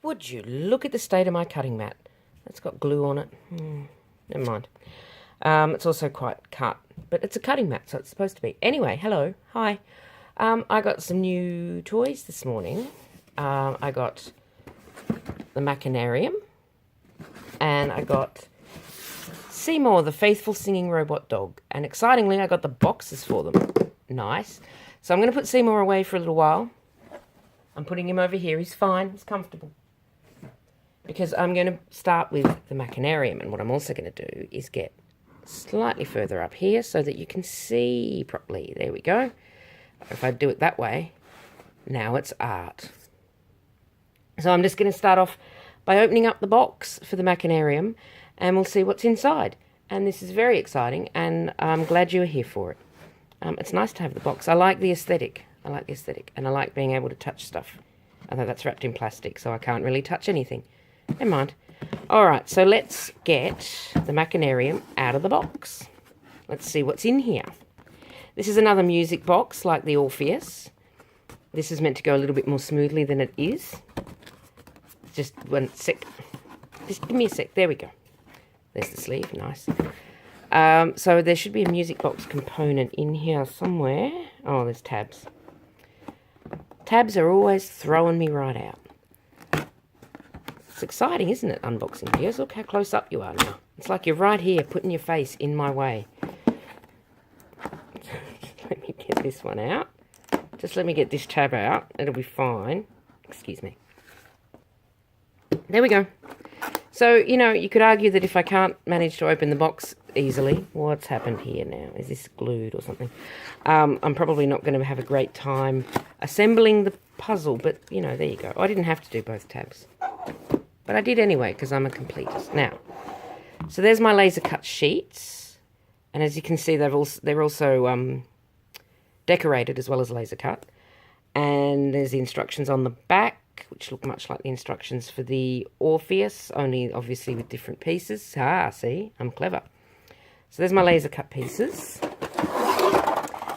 Would you look at the state of my cutting mat? That's got glue on it. Never mind. It's also quite cut, but it's a cutting mat, so it's supposed to be. Anyway, hello, hi. I got some new toys this morning. I got the Machinarium, and I got Seymour, the faithful singing robot dog. And excitingly, I got the boxes for them. Nice. So I'm going to put Seymour away for a little while. I'm putting him over here. He's fine. He's comfortable. Because I'm going to start with the Machinarium. And what I'm also going to do is get slightly further up here so that you can see properly. There we go. If I do it that way, now it's art. So I'm just going to start off by opening up the box for the Machinarium, and we'll see what's inside. And this is very exciting, and I'm glad you're here for it. It's nice to have the box. I like the aesthetic. And I like being able to touch stuff. Although that's wrapped in plastic, so I can't really touch anything. Never mind. Alright, so let's get the Machinarium out of the box. Let's see what's in here. This is another music box like the Orpheus. This is meant to go a little bit more smoothly than it is. Just one sec. Just give me a sec. There we go. There's the sleeve. Nice. So there should be a music box component in here somewhere. Oh, there's tabs. Tabs are always throwing me right out. It's exciting, isn't it, unboxing videos? Look how close up you are now. It's like you're right here, putting your face in my way. Let me get this one out. Just let me get this tab out. It'll be fine. Excuse me. There we go. So, you know, you could argue that if I can't manage to open the box easily, what's happened here now? Is this glued or something? I'm probably not going to have a great time assembling the puzzle, but, you know, there you go. I didn't have to do both tabs. But I did anyway, because I'm a completist. Now, so there's my laser cut sheets. And as you can see, they're also decorated as well as laser cut. And there's the instructions on the back, which look much like the instructions for the Orpheus, only obviously with different pieces. Ah, see, I'm clever. So there's my laser cut pieces.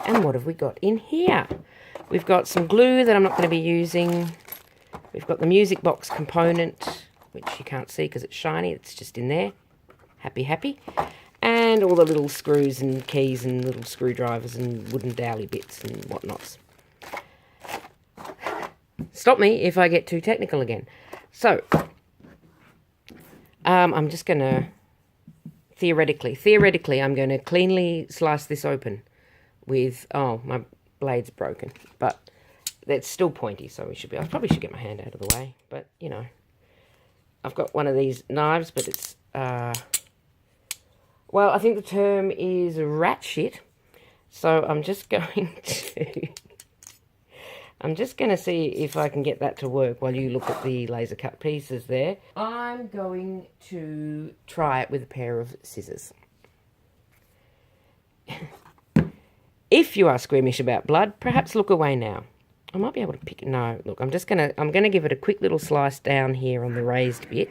And what have we got in here? We've got some glue that I'm not going to be using. We've got the music box component, which you can't see because it's shiny. It's just in there. Happy, happy. And all the little screws and keys and little screwdrivers and wooden dowly bits and whatnots. Stop me if I get too technical again. So, I'm just going to, theoretically, I'm going to cleanly slice this open with, oh, my blade's broken, but it's still pointy, so I probably should get my hand out of the way, but, you know, I've got one of these knives, but it's, well, I think the term is rat shit, so I'm just going to see if I can get that to work while you look at the laser cut pieces there. I'm going to try it with a pair of scissors. If you are squeamish about blood, perhaps look away now. I might be able to pick it. No, look, I'm going to give it a quick little slice down here on the raised bit.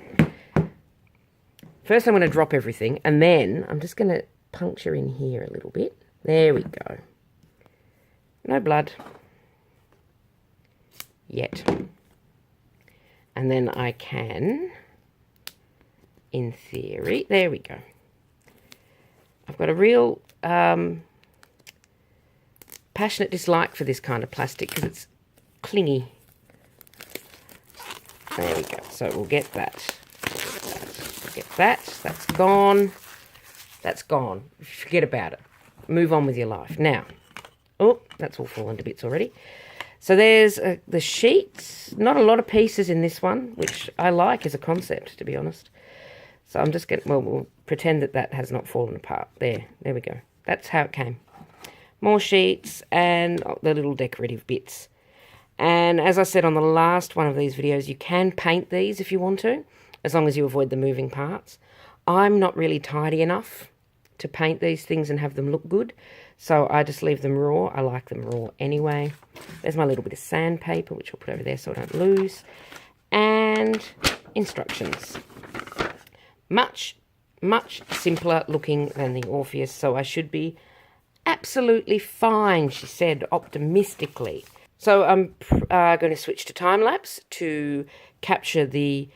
First I'm going to drop everything, and then I'm just going to puncture in here a little bit. There we go. No blood yet. And then I can, in theory, there we go. I've got a real passionate dislike for this kind of plastic because it's clingy. There we go. So we'll get that. We'll get that. That's gone. That's gone. Forget about it. Move on with your life. Now, oh, that's all fallen to bits already. So there's the sheets. Not a lot of pieces in this one, which I like as a concept, to be honest. So I'm just going to, well, we'll pretend that that has not fallen apart. There we go. That's how it came. More sheets and the little decorative bits. And as I said on the last one of these videos, you can paint these if you want to, as long as you avoid the moving parts. I'm not really tidy enough to paint these things and have them look good, so I just leave them raw. I like them raw anyway. There's my little bit of sandpaper, which I'll put over there so I don't lose. And instructions. Much, much simpler looking than the Orpheus, so I should be absolutely fine, she said optimistically. So I'm going to switch to time-lapse to capture the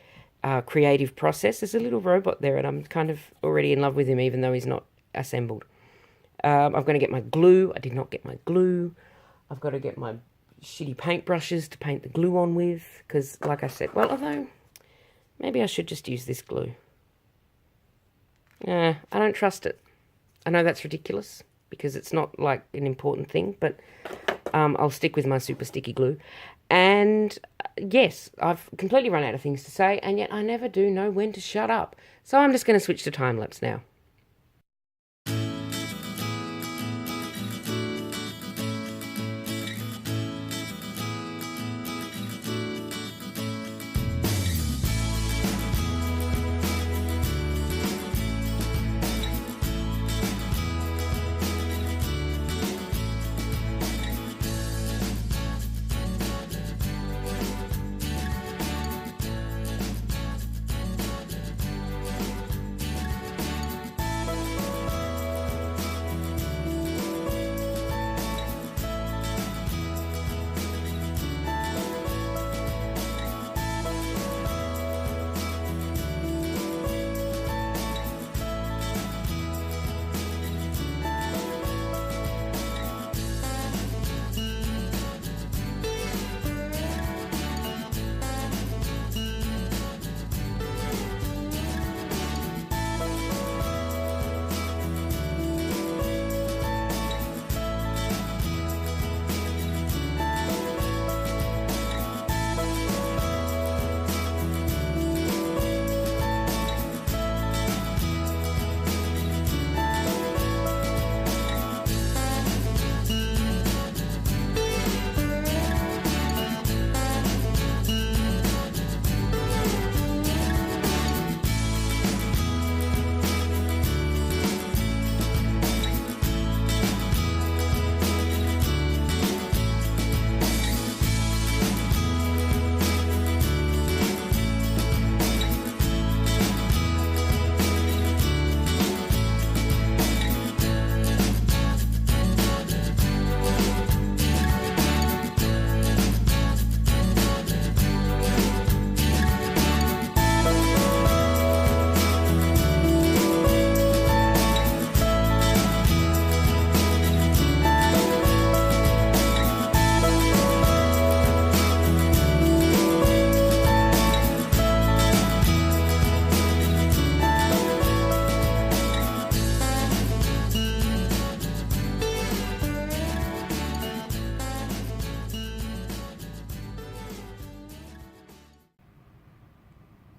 creative process. There's a little robot there, and I'm kind of already in love with him, even though he's not assembled. I'm going to get my glue. I did not get my glue. I've got to get my shitty paintbrushes to paint the glue on with, because, like I said, well, although maybe I should just use this glue. I don't trust it. I know that's ridiculous, because it's not, like, an important thing, but I'll stick with my super sticky glue. And, yes, I've completely run out of things to say, and yet I never do know when to shut up. So I'm just going to switch to time-lapse now.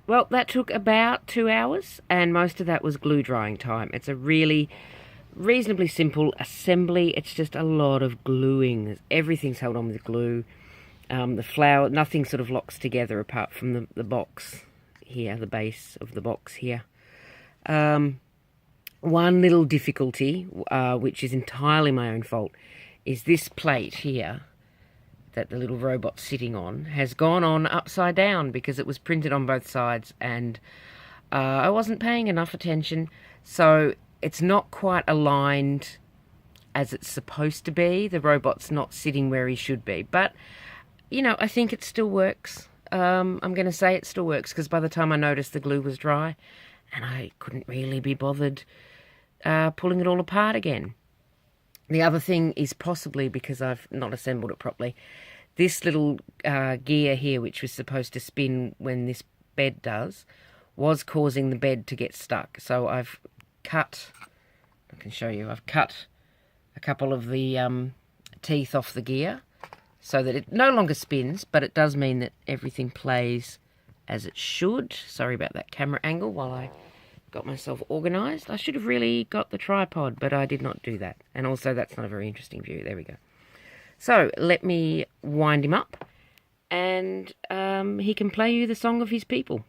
Well, that took about 2 hours, and most of that was glue drying time. It's a really reasonably simple assembly. It's just a lot of gluing. Everything's held on with glue. The flower, nothing sort of locks together apart from the box here, the base of the box here. One little difficulty, which is entirely my own fault, is this plate here that the little robot's sitting on has gone on upside down because it was printed on both sides, and I wasn't paying enough attention, so it's not quite aligned as it's supposed to be. The robot's not sitting where he should be, but you know, I think it still works. I'm going to say it still works, because by the time I noticed the glue was dry, and I couldn't really be bothered pulling it all apart again. The other thing is possibly because I've not assembled it properly. This little gear here, which was supposed to spin when this bed does, was causing the bed to get stuck. So I've cut, I can show you, I've cut a couple of the teeth off the gear so that it no longer spins, but it does mean that everything plays as it should. Sorry about that camera angle while I got myself organised. I should have really got the tripod, but I did not do that. And also, that's not a very interesting view. There we go. So, let me wind him up, and he can play you the song of his people.